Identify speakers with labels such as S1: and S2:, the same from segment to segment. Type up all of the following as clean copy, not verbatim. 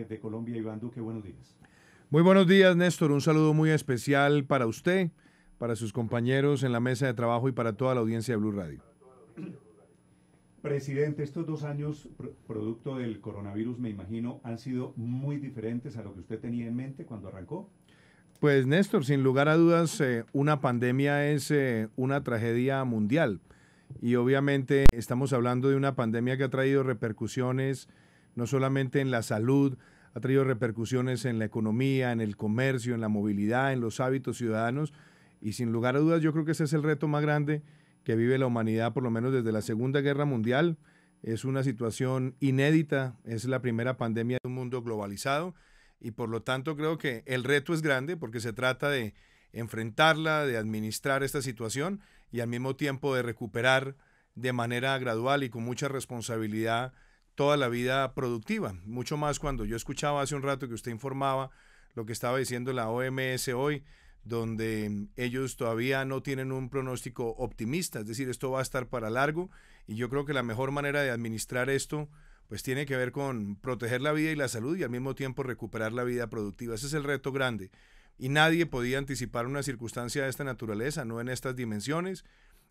S1: de Colombia, Iván Duque, buenos días.
S2: Muy buenos días, Néstor. Un saludo muy especial para usted, para sus compañeros en la mesa de trabajo y para toda la audiencia de Blue Radio.
S1: Presidente, estos 2 años, producto del coronavirus, me imagino, han sido muy diferentes a lo que usted tenía en mente cuando arrancó.
S2: Pues, Néstor, sin lugar a dudas, una pandemia es una tragedia mundial. Y obviamente estamos hablando de una pandemia que ha traído repercusiones no solamente en la salud, ha traído repercusiones en la economía, en el comercio, en la movilidad, en los hábitos ciudadanos. Y sin lugar a dudas, yo creo que ese es el reto más grande que vive la humanidad, por lo menos desde la Segunda Guerra Mundial. Es una situación inédita, es la primera pandemia de un mundo globalizado y por lo tanto creo que el reto es grande porque se trata de enfrentarla, de administrar esta situación y al mismo tiempo de recuperar de manera gradual y con mucha responsabilidad toda la vida productiva. Mucho más cuando yo escuchaba hace un rato que usted informaba lo que estaba diciendo la OMS hoy, donde ellos todavía no tienen un pronóstico optimista, es decir, esto va a estar para largo y yo creo que la mejor manera de administrar esto pues tiene que ver con proteger la vida y la salud y al mismo tiempo recuperar la vida productiva. Ese es el reto grande y nadie podía anticipar una circunstancia de esta naturaleza, no en estas dimensiones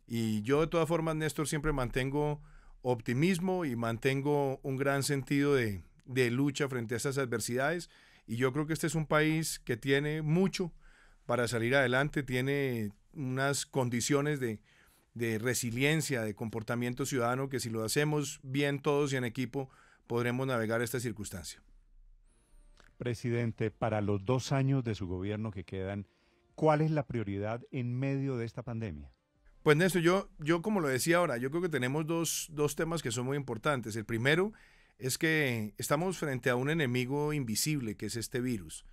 S2: y yo de todas formas, Néstor, siempre mantengo optimismo y mantengo un gran sentido de lucha frente a estas adversidades y yo creo que este es un país que tiene mucho para salir adelante, tiene unas condiciones de resiliencia, de comportamiento ciudadano que si lo hacemos bien todos y en equipo podremos navegar esta circunstancia.
S3: Presidente, para los 2 años de su gobierno que quedan, ¿cuál es la prioridad en medio de esta pandemia?
S2: Pues Néstor, yo como lo decía ahora, yo creo que tenemos dos temas que son muy importantes. El primero es que estamos frente a un enemigo invisible que es este virus.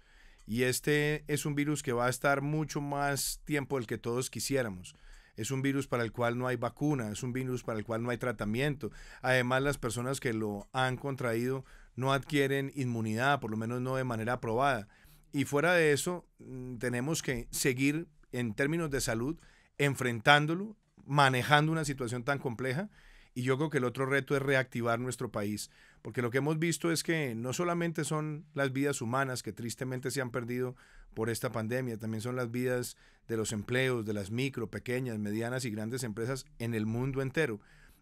S2: Y este es un virus que va a estar mucho más tiempo del que todos quisiéramos. Es un virus para el cual no hay vacuna, es un virus para el cual no hay tratamiento. Además, las personas que lo han contraído no adquieren inmunidad, por lo menos no de manera aprobada. Y fuera de eso, tenemos que seguir en términos de salud enfrentándolo, manejando una situación tan compleja. Y yo creo que el otro reto es reactivar nuestro país, porque lo que hemos visto es que no solamente son las vidas humanas que tristemente se han perdido por esta pandemia, también son las vidas de los empleos, de las micro, pequeñas, medianas y grandes empresas en el mundo entero.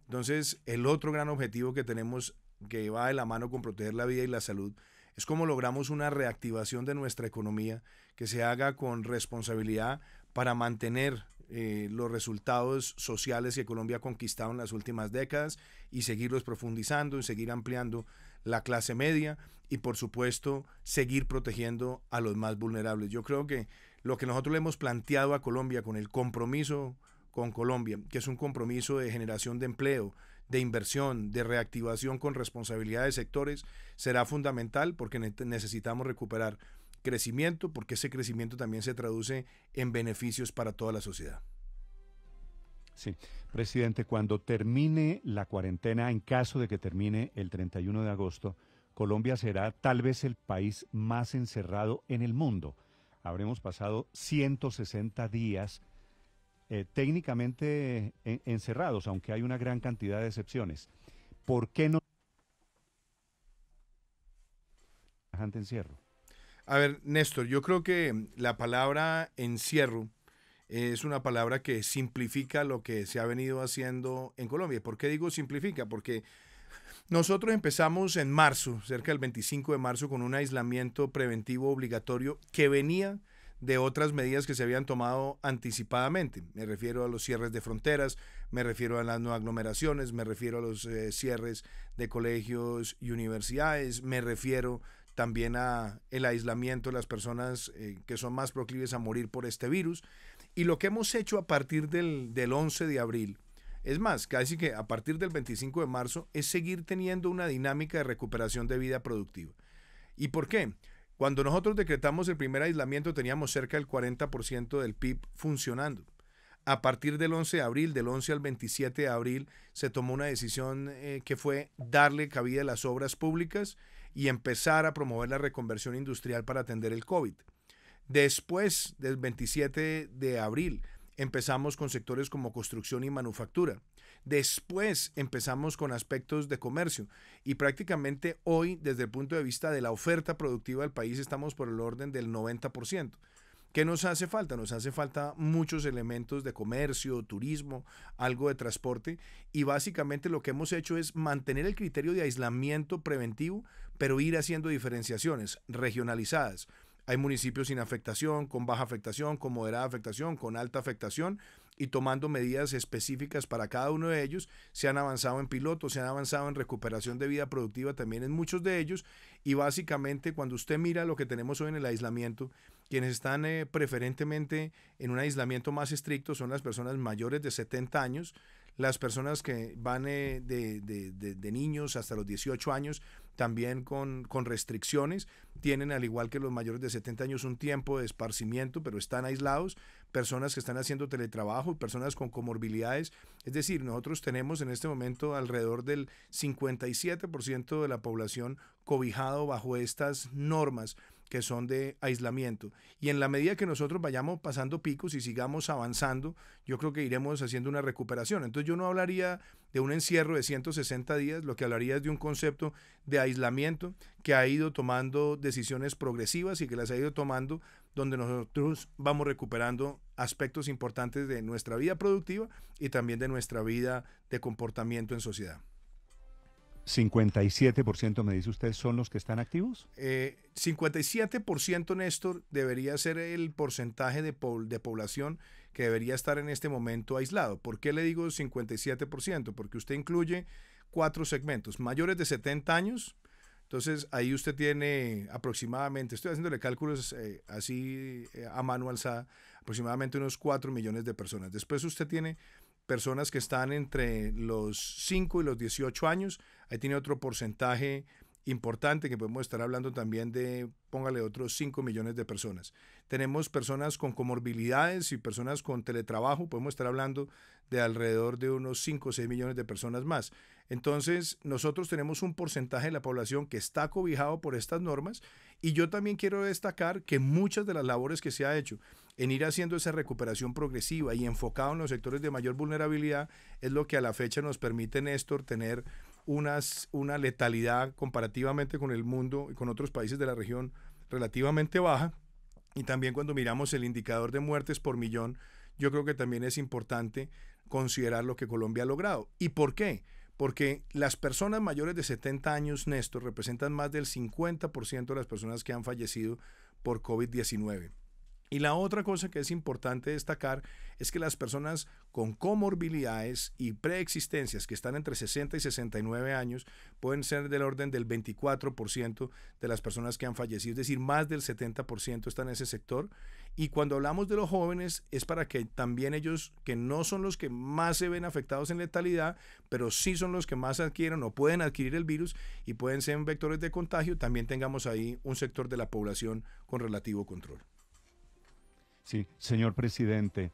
S2: Entonces, el otro gran objetivo que tenemos, que va de la mano con proteger la vida y la salud, es cómo logramos una reactivación de nuestra economía que se haga con responsabilidad para mantener los resultados sociales que Colombia ha conquistado en las últimas décadas y seguirlos profundizando y seguir ampliando la clase media y por supuesto seguir protegiendo a los más vulnerables. Yo creo que lo que nosotros le hemos planteado a Colombia con el compromiso con Colombia, que es un compromiso de generación de empleo, de inversión, de reactivación con responsabilidad de sectores, será fundamental porque necesitamos recuperar crecimiento, porque ese crecimiento también se traduce en beneficios para toda la sociedad.
S3: Sí, presidente, cuando termine la cuarentena, en caso de que termine el 31 de agosto, Colombia será tal vez el país más encerrado en el mundo. Habremos pasado 160 días técnicamente encerrados, aunque hay una gran cantidad de excepciones. ¿Por qué no encierro?
S2: A ver, Néstor, yo creo que la palabra encierro es una palabra que simplifica lo que se ha venido haciendo en Colombia. ¿Por qué digo simplifica? Porque nosotros empezamos en marzo, cerca del 25 de marzo, con un aislamiento preventivo obligatorio que venía de otras medidas que se habían tomado anticipadamente. Me refiero a los cierres de fronteras, me refiero a las no aglomeraciones, me refiero a los cierres de colegios y universidades, me refiero también a el aislamiento de las personas que son más proclives a morir por este virus. Y lo que hemos hecho a partir del 11 de abril, es más, casi que a partir del 25 de marzo, es seguir teniendo una dinámica de recuperación de vida productiva. ¿Y por qué? Cuando nosotros decretamos el primer aislamiento teníamos cerca del 40% del PIB funcionando. A partir del 11 de abril, del 11 al 27 de abril, se tomó una decisión que fue darle cabida a las obras públicas y empezar a promover la reconversión industrial para atender el COVID. Después del 27 de abril empezamos con sectores como construcción y manufactura. Después empezamos con aspectos de comercio y prácticamente hoy, desde el punto de vista de la oferta productiva del país, estamos por el orden del 90%. ¿Qué nos hace falta? Nos hace falta muchos elementos de comercio, turismo, algo de transporte y básicamente lo que hemos hecho es mantener el criterio de aislamiento preventivo, pero ir haciendo diferenciaciones regionalizadas. Hay municipios sin afectación, con baja afectación, con moderada afectación, con alta afectación y tomando medidas específicas para cada uno de ellos. Se han avanzado en pilotos, se han avanzado en recuperación de vida productiva también en muchos de ellos y básicamente cuando usted mira lo que tenemos hoy en el aislamiento, quienes están preferentemente en un aislamiento más estricto son las personas mayores de 70 años, las personas que van de niños hasta los 18 años, también con restricciones, tienen al igual que los mayores de 70 años un tiempo de esparcimiento, pero están aislados, personas que están haciendo teletrabajo, personas con comorbilidades, es decir, nosotros tenemos en este momento alrededor del 57% de la población cobijado bajo estas normas que son de aislamiento. Y en la medida que nosotros vayamos pasando picos y sigamos avanzando, yo creo que iremos haciendo una recuperación. Entonces yo no hablaría de un encierro de 160 días, lo que hablaría es de un concepto de aislamiento que ha ido tomando decisiones progresivas y que las ha ido tomando donde nosotros vamos recuperando aspectos importantes de nuestra vida productiva y también de nuestra vida de comportamiento en sociedad.
S3: 57% me dice usted son los que están activos.
S2: 57%, Néstor, debería ser el porcentaje de población que debería estar en este momento aislado. ¿Por qué le digo 57%? Porque usted incluye 4 segmentos. Mayores de 70 años, entonces ahí usted tiene aproximadamente, estoy haciéndole cálculos a mano alzada, aproximadamente unos 4 millones de personas. Después usted tiene personas que están entre los 5 y los 18 años, ahí tiene otro porcentaje importante que podemos estar hablando también de, póngale otros 5 millones de personas. Tenemos personas con comorbilidades y personas con teletrabajo, podemos estar hablando de alrededor de unos 5 o 6 millones de personas más. Entonces, nosotros tenemos un porcentaje de la población que está cobijado por estas normas y yo también quiero destacar que muchas de las labores que se ha hecho en ir haciendo esa recuperación progresiva y enfocado en los sectores de mayor vulnerabilidad es lo que a la fecha nos permite, Néstor, tener una letalidad comparativamente con el mundo y con otros países de la región relativamente baja. Y también cuando miramos el indicador de muertes por millón, yo creo que también es importante considerar lo que Colombia ha logrado. ¿Y por qué? Porque las personas mayores de 70 años, Néstor, representan más del 50% de las personas que han fallecido por COVID-19. Y la otra cosa que es importante destacar es que las personas con comorbilidades y preexistencias que están entre 60 y 69 años pueden ser del orden del 24% de las personas que han fallecido, es decir, más del 70% están en ese sector. Y cuando hablamos de los jóvenes es para que también ellos, que no son los que más se ven afectados en letalidad, pero sí son los que más adquieren o pueden adquirir el virus y pueden ser vectores de contagio, también tengamos ahí un sector de la población con relativo control.
S3: Sí, señor presidente,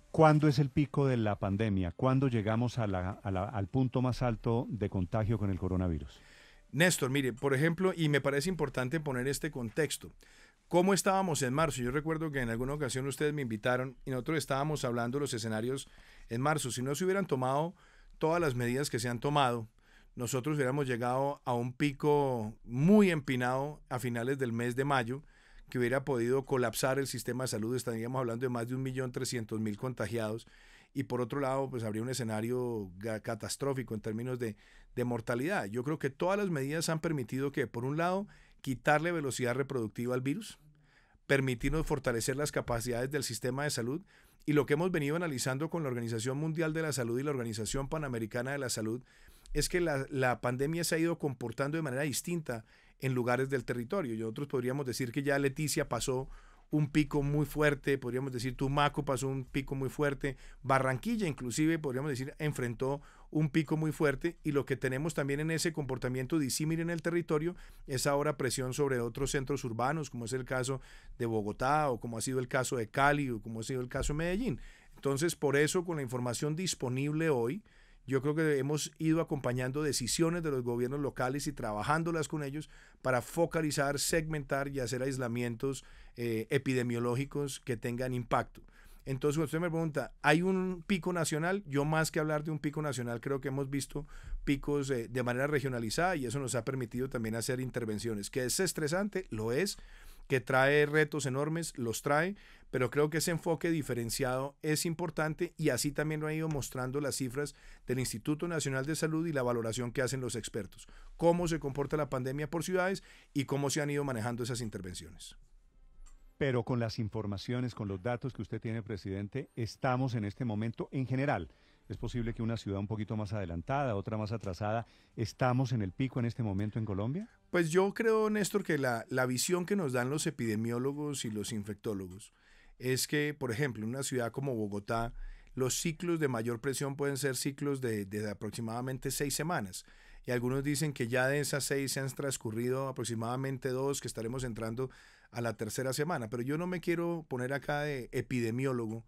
S3: ¿cuándo es el pico de la pandemia? ¿Cuándo llegamos al punto más alto de contagio con el coronavirus?
S2: Néstor, mire, por ejemplo, y me parece importante poner este contexto. ¿Cómo estábamos en marzo? Yo recuerdo que en alguna ocasión ustedes me invitaron y nosotros estábamos hablando de los escenarios en marzo. Si no se hubieran tomado todas las medidas que se han tomado, nosotros hubiéramos llegado a un pico muy empinado a finales del mes de mayo, que hubiera podido colapsar el sistema de salud. Estaríamos hablando de más de 1.300.000 contagiados y por otro lado pues habría un escenario catastrófico en términos de mortalidad. Yo creo que todas las medidas han permitido que, por un lado, quitarle velocidad reproductiva al virus, permitirnos fortalecer las capacidades del sistema de salud y lo que hemos venido analizando con la Organización Mundial de la Salud y la Organización Panamericana de la Salud es que la pandemia se ha ido comportando de manera distinta en lugares del territorio. Y nosotros podríamos decir que ya Leticia pasó un pico muy fuerte, podríamos decir Tumaco pasó un pico muy fuerte, Barranquilla inclusive podríamos decir enfrentó un pico muy fuerte y lo que tenemos también en ese comportamiento disímil en el territorio es ahora presión sobre otros centros urbanos como es el caso de Bogotá o como ha sido el caso de Cali o como ha sido el caso de Medellín. Entonces por eso con la información disponible hoy yo creo que hemos ido acompañando decisiones de los gobiernos locales y trabajándolas con ellos para focalizar, segmentar y hacer aislamientos epidemiológicos que tengan impacto. Entonces, cuando usted me pregunta, ¿hay un pico nacional? Yo más que hablar de un pico nacional, creo que hemos visto picos de manera regionalizada y eso nos ha permitido también hacer intervenciones. ¿Que es estresante? Lo es. ¿Que trae retos enormes? Los trae, pero creo que ese enfoque diferenciado es importante y así también lo han ido mostrando las cifras del Instituto Nacional de Salud y la valoración que hacen los expertos. Cómo se comporta la pandemia por ciudades y cómo se han ido manejando esas intervenciones.
S3: Pero con las informaciones, con los datos que usted tiene, presidente, estamos en este momento en general. Es posible que una ciudad un poquito más adelantada, otra más atrasada. ¿Estamos en el pico en este momento en Colombia?
S2: Pues yo creo, Néstor, que la visión que nos dan los epidemiólogos y los infectólogos es que, por ejemplo, en una ciudad como Bogotá, los ciclos de mayor presión pueden ser ciclos de aproximadamente 6 semanas. Y algunos dicen que ya de esas 6 se han transcurrido aproximadamente 2, que estaremos entrando a la tercera semana. Pero yo no me quiero poner acá de epidemiólogo,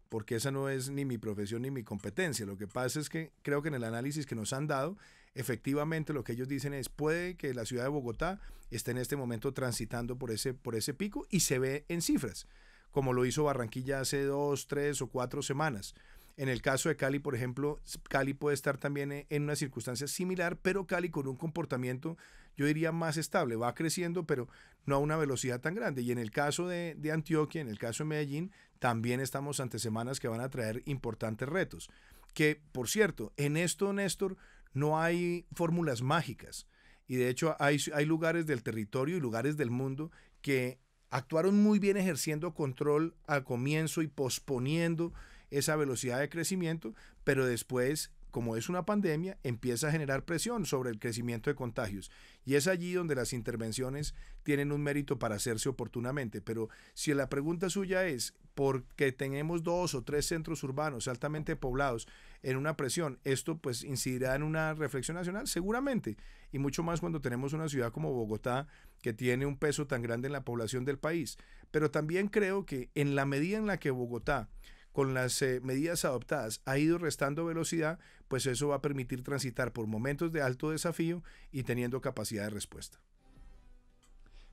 S2: porque esa no es ni mi profesión ni mi competencia. Lo que pasa es que creo que en el análisis que nos han dado, efectivamente lo que ellos dicen es, puede que la ciudad de Bogotá esté en este momento transitando por ese pico y se ve en cifras, como lo hizo Barranquilla hace 2, 3 o 4 semanas. En el caso de Cali, por ejemplo, Cali puede estar también en una circunstancia similar, pero Cali con un comportamiento, yo diría, más estable. Va creciendo, pero no a una velocidad tan grande. Y en el caso de Antioquia, en el caso de Medellín, también estamos ante semanas que van a traer importantes retos. Que, por cierto, en esto, Néstor, no hay fórmulas mágicas. Y de hecho hay lugares del territorio y lugares del mundo que actuaron muy bien ejerciendo control al comienzo y posponiendo esa velocidad de crecimiento, pero después, como es una pandemia, empieza a generar presión sobre el crecimiento de contagios. Y es allí donde las intervenciones tienen un mérito para hacerse oportunamente. Pero si la pregunta suya es, porque tenemos 2 o 3 centros urbanos altamente poblados en una presión, ¿esto pues incidirá en una reflexión nacional? Seguramente. Y mucho más cuando tenemos una ciudad como Bogotá, que tiene un peso tan grande en la población del país. Pero también creo que en la medida en la que Bogotá, con las medidas adoptadas, ha ido restando velocidad, pues eso va a permitir transitar por momentos de alto desafío y teniendo capacidad de respuesta.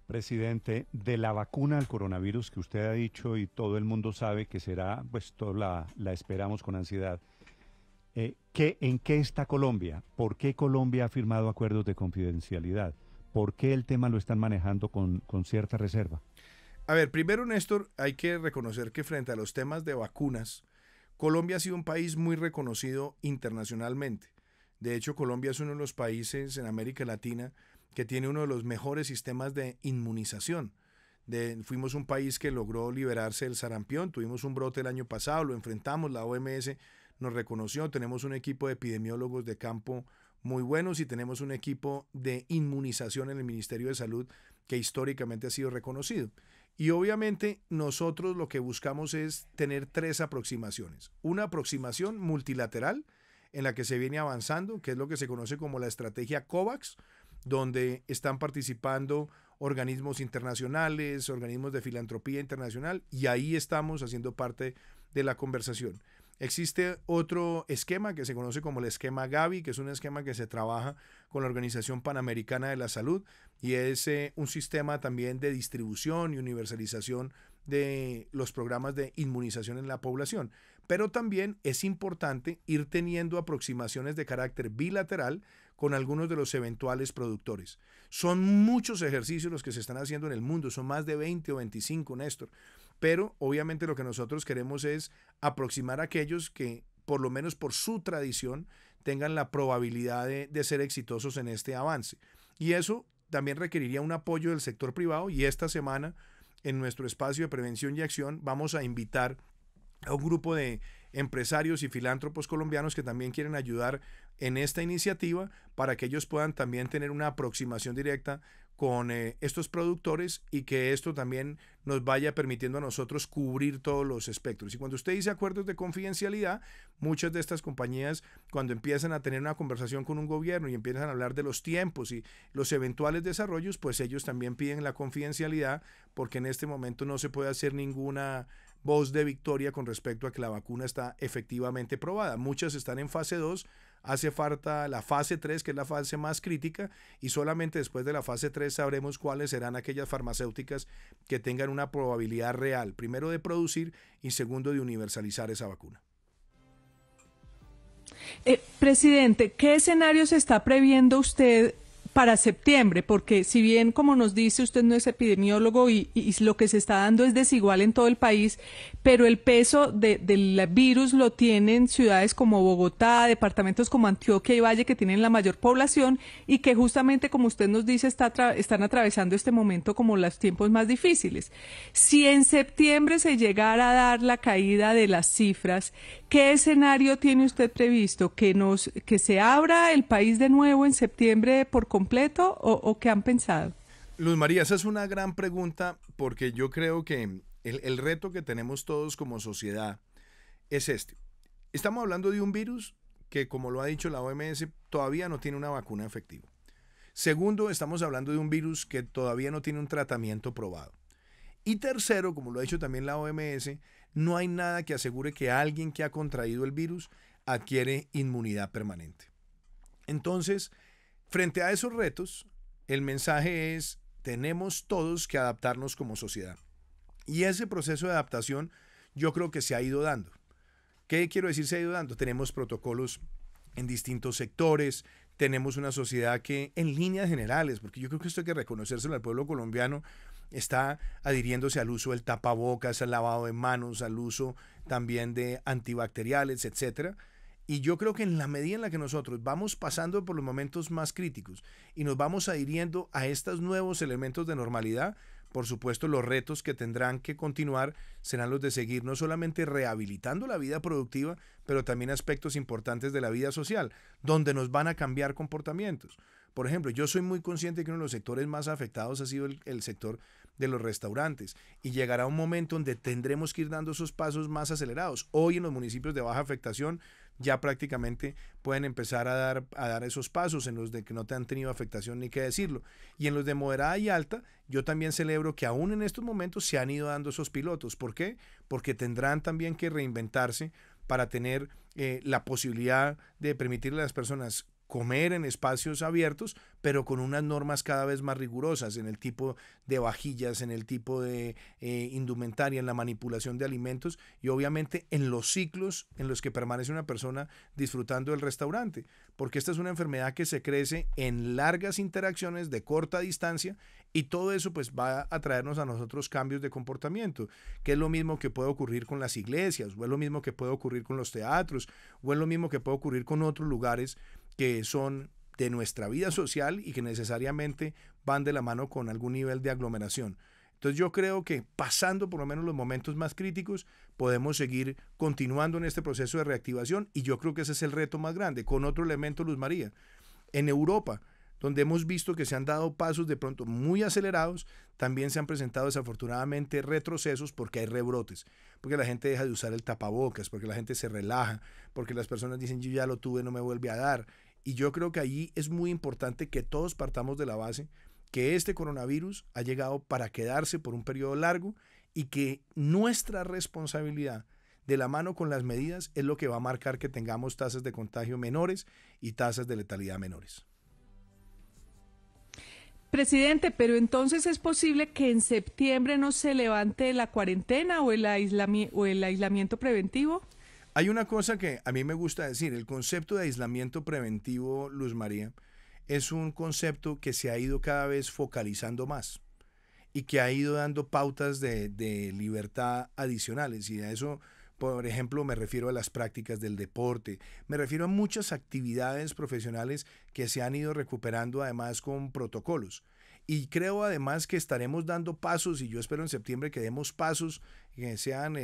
S3: Presidente, de la vacuna al coronavirus que usted ha dicho y todo el mundo sabe que será, pues todos la esperamos con ansiedad. ¿En qué está Colombia? ¿Por qué Colombia ha firmado acuerdos de confidencialidad? ¿Por qué el tema lo están manejando con cierta reserva?
S2: A ver, primero, Néstor, hay que reconocer que frente a los temas de vacunas, Colombia ha sido un país muy reconocido internacionalmente. De hecho, Colombia es uno de los países en América Latina que tiene uno de los mejores sistemas de inmunización. Fuimos un país que logró liberarse del sarampión, tuvimos un brote el año pasado, lo enfrentamos, la OMS nos reconoció, tenemos un equipo de epidemiólogos de campo muy buenos y tenemos un equipo de inmunización en el Ministerio de Salud que históricamente ha sido reconocido. Y obviamente nosotros lo que buscamos es tener 3 aproximaciones. Una aproximación multilateral en la que se viene avanzando, que es lo que se conoce como la estrategia COVAX, donde están participando organismos internacionales, organismos de filantropía internacional, y ahí estamos haciendo parte de la conversación. Existe otro esquema que se conoce como el esquema Gavi, que es un esquema que se trabaja con la Organización Panamericana de la Salud y es un sistema también de distribución y universalización de los programas de inmunización en la población. Pero también es importante ir teniendo aproximaciones de carácter bilateral con algunos de los eventuales productores. Son muchos ejercicios los que se están haciendo en el mundo, son más de 20 o 25, Néstor. Pero obviamente lo que nosotros queremos es aproximar a aquellos que, por lo menos por su tradición, tengan la probabilidad de ser exitosos en este avance. Y eso también requeriría un apoyo del sector privado y esta semana en nuestro espacio de prevención y acción vamos a invitar a un grupo de empresarios y filántropos colombianos que también quieren ayudar en esta iniciativa para que ellos puedan también tener una aproximación directa con estos productores y que esto también nos vaya permitiendo a nosotros cubrir todos los espectros. Y cuando usted dice acuerdos de confidencialidad, muchas de estas compañías cuando empiezan a tener una conversación con un gobierno y empiezan a hablar de los tiempos y los eventuales desarrollos, pues ellos también piden la confidencialidad porque en este momento no se puede hacer ninguna voz de victoria con respecto a que la vacuna está efectivamente probada. Muchas están en fase 2, hace falta la fase 3, que es la fase más crítica, y solamente después de la fase 3 sabremos cuáles serán aquellas farmacéuticas que tengan una probabilidad real, primero de producir y segundo de universalizar esa vacuna.
S4: Presidente, ¿qué escenario se está previendo usted para septiembre? Porque si bien, como nos dice, usted no es epidemiólogo y lo que se está dando es desigual en todo el país, pero el peso del virus lo tienen ciudades como Bogotá, departamentos como Antioquia y Valle, que tienen la mayor población y que justamente, como usted nos dice, están atravesando este momento como los tiempos más difíciles. Si en septiembre se llegara a dar la caída de las cifras, ¿qué escenario tiene usted previsto? ¿Que se abra el país de nuevo en septiembre por completo o qué han pensado?
S2: Luz María, esa es una gran pregunta porque yo creo que el reto que tenemos todos como sociedad es este. Estamos hablando de un virus que, como lo ha dicho la OMS, todavía no tiene una vacuna efectiva. Segundo, estamos hablando de un virus que todavía no tiene un tratamiento probado. Y tercero, como lo ha dicho también la OMS, no hay nada que asegure que alguien que ha contraído el virus adquiere inmunidad permanente. Entonces, frente a esos retos, el mensaje es: tenemos todos que adaptarnos como sociedad. Y ese proceso de adaptación yo creo que se ha ido dando. ¿Qué quiero decir se ha ido dando? Tenemos protocolos en distintos sectores, tenemos una sociedad que en líneas generales, porque yo creo que esto hay que reconocérselo al pueblo colombiano, está adhiriéndose al uso del tapabocas, al lavado de manos, al uso también de antibacteriales, etcétera. Y yo creo que en la medida en la que nosotros vamos pasando por los momentos más críticos y nos vamos adhiriendo a estos nuevos elementos de normalidad, por supuesto los retos que tendrán que continuar serán los de seguir no solamente rehabilitando la vida productiva, pero también aspectos importantes de la vida social, donde nos van a cambiar comportamientos. Por ejemplo, yo soy muy consciente que uno de los sectores más afectados ha sido el sector de los restaurantes, y llegará un momento donde tendremos que ir dando esos pasos más acelerados. Hoy en los municipios de baja afectación ya prácticamente pueden empezar a dar esos pasos, en los de que no te han tenido afectación ni qué decirlo. Y en los de moderada y alta, yo también celebro que aún en estos momentos se han ido dando esos pilotos. ¿Por qué? Porque tendrán también que reinventarse para tener la posibilidad de permitirle a las personas comer en espacios abiertos, pero con unas normas cada vez más rigurosas en el tipo de vajillas, en el tipo de indumentaria, en la manipulación de alimentos y obviamente en los ciclos en los que permanece una persona disfrutando del restaurante, porque esta es una enfermedad que se crece en largas interacciones de corta distancia y todo eso pues va a traernos a nosotros cambios de comportamiento, que es lo mismo que puede ocurrir con las iglesias, o es lo mismo que puede ocurrir con los teatros, o es lo mismo que puede ocurrir con otros lugares que son de nuestra vida social y que necesariamente van de la mano con algún nivel de aglomeración. Entonces yo creo que pasando por lo menos los momentos más críticos podemos seguir continuando en este proceso de reactivación, y yo creo que ese es el reto más grande. Con otro elemento, Luz María, en Europa, donde hemos visto que se han dado pasos de pronto muy acelerados, también se han presentado desafortunadamente retrocesos porque hay rebrotes, porque la gente deja de usar el tapabocas, porque la gente se relaja, porque las personas dicen yo ya lo tuve, no me vuelve a dar. Y yo creo que allí es muy importante que todos partamos de la base que este coronavirus ha llegado para quedarse por un periodo largo y que nuestra responsabilidad de la mano con las medidas es lo que va a marcar que tengamos tasas de contagio menores y tasas de letalidad menores.
S4: Presidente, pero entonces ¿es posible que en septiembre no se levante la cuarentena o el aislamiento preventivo?
S2: Hay una cosa que a mí me gusta decir: el concepto de aislamiento preventivo, Luz María, es un concepto que se ha ido cada vez focalizando más y que ha ido dando pautas de libertad adicionales, y a eso, por ejemplo, me refiero a las prácticas del deporte, me refiero a muchas actividades profesionales que se han ido recuperando además con protocolos. Y creo además que estaremos dando pasos, y yo espero en septiembre que demos pasos que sean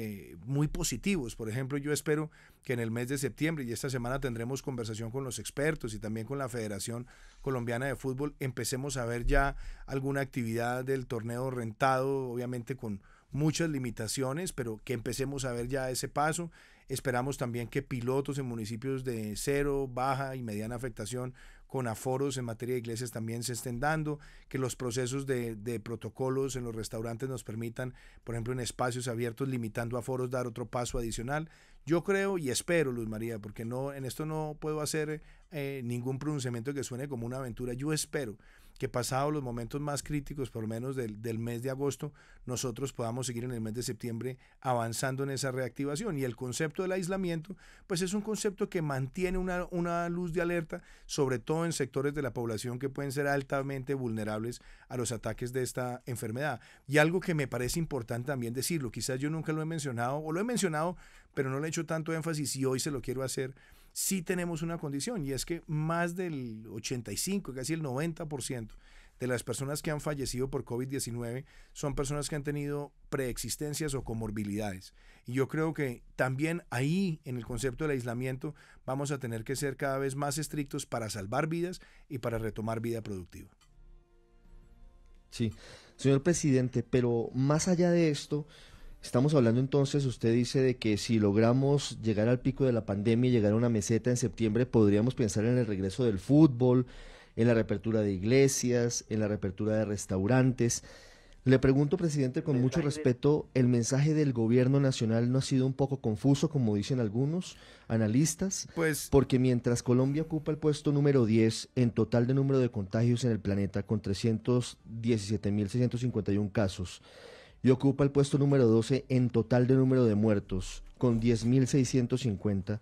S2: muy positivos. Por ejemplo, yo espero que en el mes de septiembre, y esta semana tendremos conversación con los expertos y también con la Federación Colombiana de Fútbol, empecemos a ver ya alguna actividad del torneo rentado, obviamente con muchas limitaciones, pero que empecemos a ver ya ese paso. Esperamos también que pilotos en municipios de cero, baja y mediana afectación con aforos en materia de iglesias también se estén dando, que los procesos de protocolos en los restaurantes nos permitan, por ejemplo, en espacios abiertos, limitando aforos, dar otro paso adicional. Yo creo y espero, Luz María, porque no, en esto no puedo hacer ningún pronunciamiento que suene como una aventura. Yo espero que pasados los momentos más críticos, por lo menos del mes de agosto, nosotros podamos seguir en el mes de septiembre avanzando en esa reactivación. Y el concepto del aislamiento, pues es un concepto que mantiene una luz de alerta, sobre todo en sectores de la población que pueden ser altamente vulnerables a los ataques de esta enfermedad. Y algo que me parece importante también decirlo, quizás yo nunca lo he mencionado, o lo he mencionado, pero no le he hecho tanto énfasis y hoy se lo quiero hacer. Sí tenemos una condición, y es que más del 85, casi el 90% de las personas que han fallecido por COVID-19 son personas que han tenido preexistencias o comorbilidades. Y yo creo que también ahí, en el concepto del aislamiento, vamos a tener que ser cada vez más estrictos para salvar vidas y para retomar vida productiva.
S5: Sí, señor presidente, pero más allá de esto, estamos hablando entonces, usted dice de que si logramos llegar al pico de la pandemia y llegar a una meseta en septiembre, podríamos pensar en el regreso del fútbol, en la reapertura de iglesias, en la reapertura de restaurantes. Le pregunto, presidente, con mucho respeto, ¿el mensaje del gobierno nacional no ha sido un poco confuso, como dicen algunos analistas?
S2: Pues,
S5: porque mientras Colombia ocupa el puesto número 10 en total de número de contagios en el planeta, con 317.651 casos, y ocupa el puesto número 12 en total de número de muertos, con 10.650.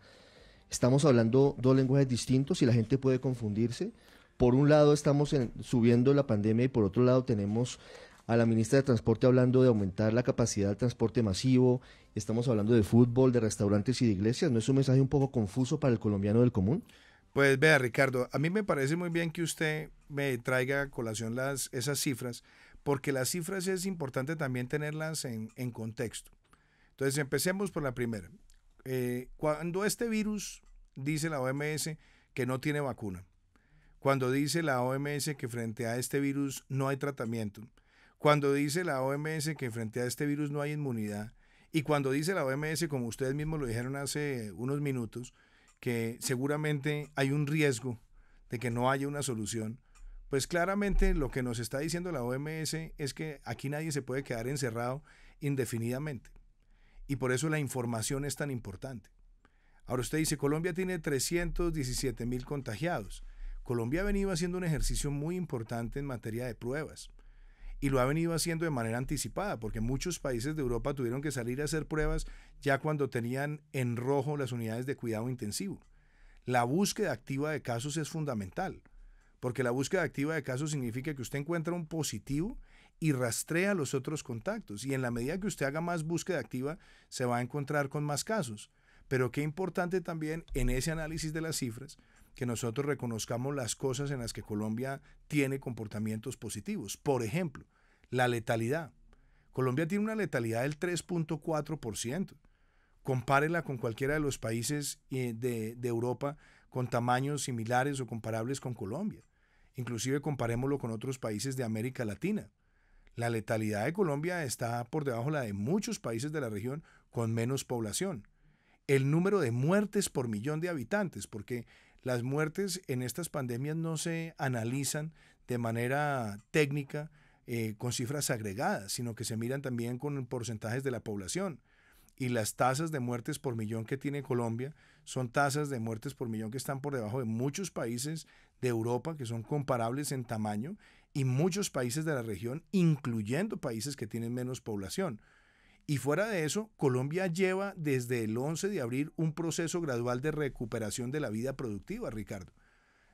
S5: Estamos hablando dos lenguajes distintos y la gente puede confundirse. Por un lado estamos subiendo la pandemia y por otro lado tenemos a la ministra de Transporte hablando de aumentar la capacidad del transporte masivo. Estamos hablando de fútbol, de restaurantes y de iglesias. ¿No es un mensaje un poco confuso para el colombiano del común?
S2: Pues vea, Ricardo, a mí me parece muy bien que usted me traiga a colación esas cifras, porque las cifras es importante también tenerlas en contexto. Entonces, empecemos por la primera. Cuando este virus, dice la OMS, que no tiene vacuna, cuando dice la OMS que frente a este virus no hay tratamiento, cuando dice la OMS que frente a este virus no hay inmunidad, y cuando dice la OMS, como ustedes mismos lo dijeron hace unos minutos, que seguramente hay un riesgo de que no haya una solución, pues claramente lo que nos está diciendo la OMS es que aquí nadie se puede quedar encerrado indefinidamente. Y por eso la información es tan importante. Ahora usted dice, Colombia tiene 317.000 contagiados. Colombia ha venido haciendo un ejercicio muy importante en materia de pruebas. Y lo ha venido haciendo de manera anticipada, porque muchos países de Europa tuvieron que salir a hacer pruebas ya cuando tenían en rojo las unidades de cuidado intensivo. La búsqueda activa de casos es fundamental, porque la búsqueda activa de casos significa que usted encuentra un positivo y rastrea los otros contactos. Y en la medida que usted haga más búsqueda activa, se va a encontrar con más casos. Pero qué importante también en ese análisis de las cifras, que nosotros reconozcamos las cosas en las que Colombia tiene comportamientos positivos. Por ejemplo, la letalidad. Colombia tiene una letalidad del 3.4%. Compárela con cualquiera de los países de Europa con tamaños similares o comparables con Colombia. Inclusive comparémoslo con otros países de América Latina. La letalidad de Colombia está por debajo de la de muchos países de la región con menos población. El número de muertes por millón de habitantes, porque las muertes en estas pandemias no se analizan de manera técnica con cifras agregadas, sino que se miran también con porcentajes de la población. Y las tasas de muertes por millón que tiene Colombia son tasas de muertes por millón que están por debajo de muchos países de Europa que son comparables en tamaño y muchos países de la región, incluyendo países que tienen menos población. Y fuera de eso, Colombia lleva desde el 11 de abril un proceso gradual de recuperación de la vida productiva, Ricardo.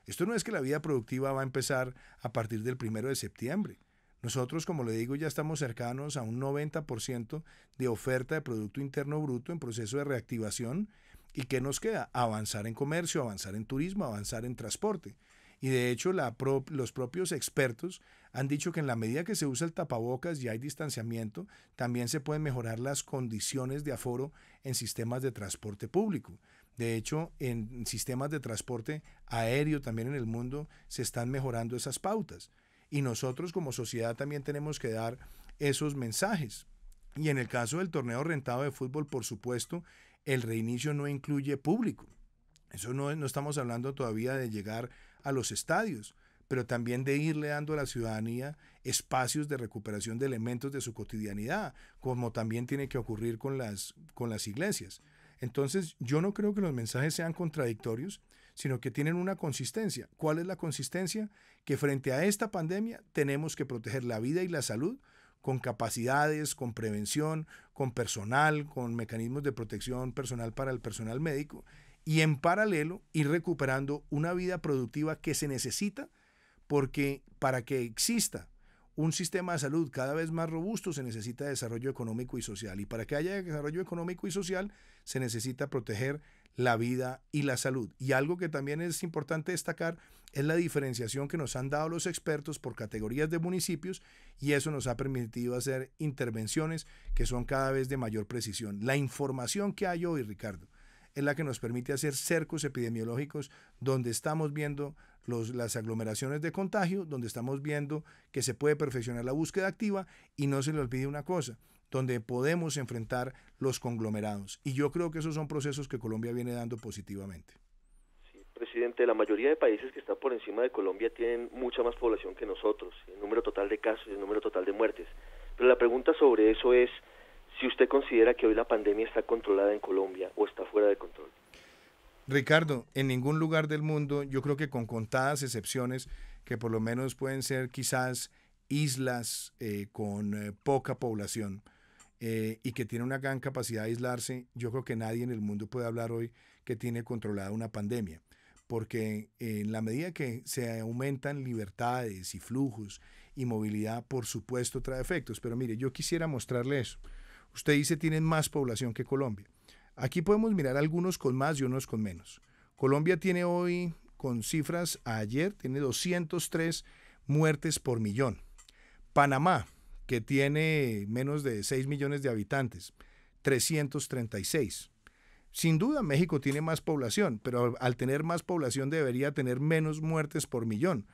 S2: Esto no es que la vida productiva va a empezar a partir del 1 de septiembre. Nosotros, como le digo, ya estamos cercanos a un 90% de oferta de Producto Interno Bruto en proceso de reactivación. ¿Y qué nos queda? Avanzar en comercio, avanzar en turismo, avanzar en transporte. Y de hecho los propios expertos han dicho que en la medida que se usa el tapabocas y hay distanciamiento, también se pueden mejorar las condiciones de aforo en sistemas de transporte público. De hecho, en sistemas de transporte aéreo también en el mundo se están mejorando esas pautas. Y nosotros como sociedad también tenemos que dar esos mensajes. Y en el caso del torneo rentado de fútbol, por supuesto, el reinicio no incluye público. Eso no estamos hablando todavía de llegar a los estadios, pero también de irle dando a la ciudadanía espacios de recuperación de elementos de su cotidianidad, como también tiene que ocurrir con las iglesias. Entonces, yo no creo que los mensajes sean contradictorios, sino que tienen una consistencia. ¿Cuál es la consistencia? Que frente a esta pandemia tenemos que proteger la vida y la salud con capacidades, con prevención, con personal, con mecanismos de protección personal para el personal médico, y en paralelo ir recuperando una vida productiva que se necesita, porque para que exista un sistema de salud cada vez más robusto se necesita desarrollo económico y social, y para que haya desarrollo económico y social se necesita proteger la vida y la salud. Y algo que también es importante destacar es la diferenciación que nos han dado los expertos por categorías de municipios, y eso nos ha permitido hacer intervenciones que son cada vez de mayor precisión. La información que hay hoy, Ricardo, es la que nos permite hacer cercos epidemiológicos donde estamos viendo las aglomeraciones de contagio, donde estamos viendo que se puede perfeccionar la búsqueda activa, y no se le olvide una cosa, donde podemos enfrentar los conglomerados. Y yo creo que esos son procesos que Colombia viene dando positivamente.
S5: Sí, presidente, la mayoría de países que están por encima de Colombia tienen mucha más población que nosotros, el número total de casos y el número total de muertes. Pero la pregunta sobre eso es si usted considera que hoy la pandemia está controlada en Colombia o está fuera de control.
S2: Ricardo, en ningún lugar del mundo, yo creo que con contadas excepciones, que por lo menos pueden ser quizás islas con poca población y que tienen una gran capacidad de aislarse, yo creo que nadie en el mundo puede hablar hoy que tiene controlada una pandemia, porque en la medida que se aumentan libertades y flujos y movilidad, por supuesto trae efectos. Pero mire, yo quisiera mostrarle eso. Usted dice tienen más población que Colombia. Aquí podemos mirar algunos con más y unos con menos. Colombia tiene hoy, con cifras ayer, tiene 203 muertes por millón. Panamá, que tiene menos de 6 millones de habitantes, 336. Sin duda México tiene más población, pero al tener más población debería tener menos muertes por millón,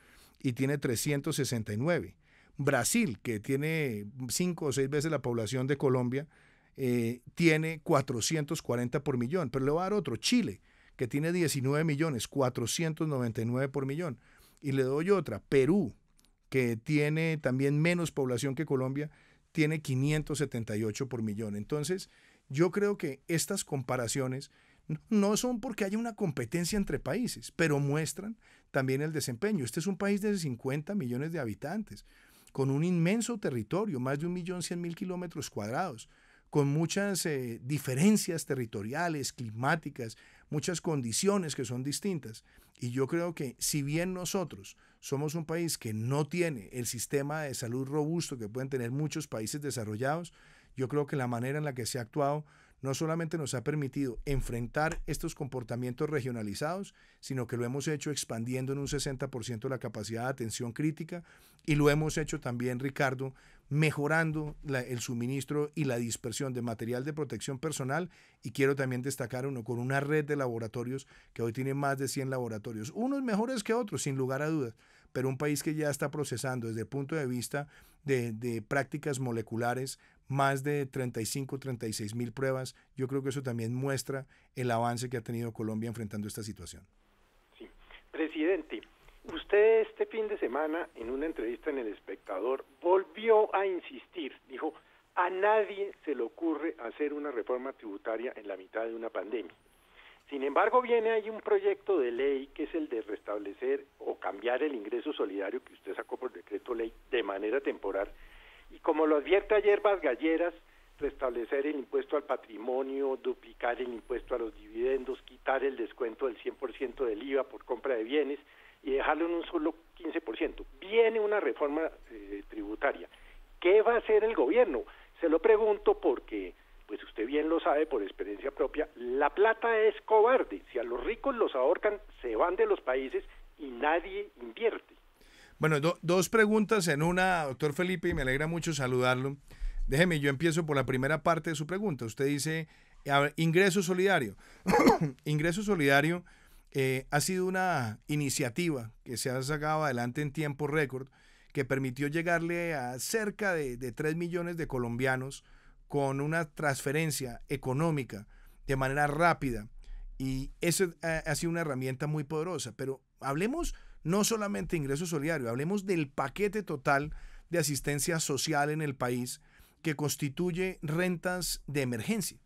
S2: y tiene 369. Brasil, que tiene 5 o 6 veces la población de Colombia, tiene 440 por millón. Pero le voy a dar otro, Chile, que tiene 19 millones, 499 por millón. Y le doy otra, Perú, que tiene también menos población que Colombia, tiene 578 por millón. Entonces, yo creo que estas comparaciones no son porque haya una competencia entre países, pero muestran también el desempeño. Este es un país de 50 millones de habitantes, con un inmenso territorio, más de 1.100.000 kilómetros cuadrados, con muchas diferencias territoriales, climáticas, muchas condiciones que son distintas. Y yo creo que si bien nosotros somos un país que no tiene el sistema de salud robusto que pueden tener muchos países desarrollados, yo creo que la manera en la que se ha actuado no solamente nos ha permitido enfrentar estos comportamientos regionalizados, sino que lo hemos hecho expandiendo en un 60% la capacidad de atención crítica, y lo hemos hecho también, Ricardo, mejorando el suministro y la dispersión de material de protección personal. Y quiero también destacar con una red de laboratorios que hoy tiene más de 100 laboratorios, unos mejores que otros, sin lugar a dudas, pero un país que ya está procesando desde el punto de vista de prácticas moleculares más de 36.000 pruebas. Yo creo que eso también muestra el avance que ha tenido Colombia enfrentando esta situación.
S6: Sí. Presidente, usted este fin de semana en una entrevista en El Espectador volvió a insistir, dijo, a nadie se le ocurre hacer una reforma tributaria en la mitad de una pandemia. Sin embargo, viene ahí un proyecto de ley que es el de restablecer o cambiar el ingreso solidario que usted sacó por decreto ley de manera temporal, y como lo advierte ayer Vasgalleras, restablecer el impuesto al patrimonio, duplicar el impuesto a los dividendos, quitar el descuento del 100% del IVA por compra de bienes y dejarlo en un solo 15%. Viene una reforma tributaria. ¿Qué va a hacer el gobierno? Se lo pregunto porque, pues usted bien lo sabe por experiencia propia, la plata es cobarde. Si a los ricos los ahorcan, se van de los países y nadie invierte.
S2: Bueno, dos preguntas en una, doctor Felipe, y me alegra mucho saludarlo. Déjeme, yo empiezo por la primera parte de su pregunta. Usted dice, ingreso solidario. Ingreso solidario ha sido una iniciativa que se ha sacado adelante en tiempo récord, que permitió llegarle a cerca de 3 millones de colombianos con una transferencia económica de manera rápida. Y eso ha sido una herramienta muy poderosa. Pero hablemos no solamente ingreso solidario, hablemos del paquete total de asistencia social en el país que constituye rentas de emergencia.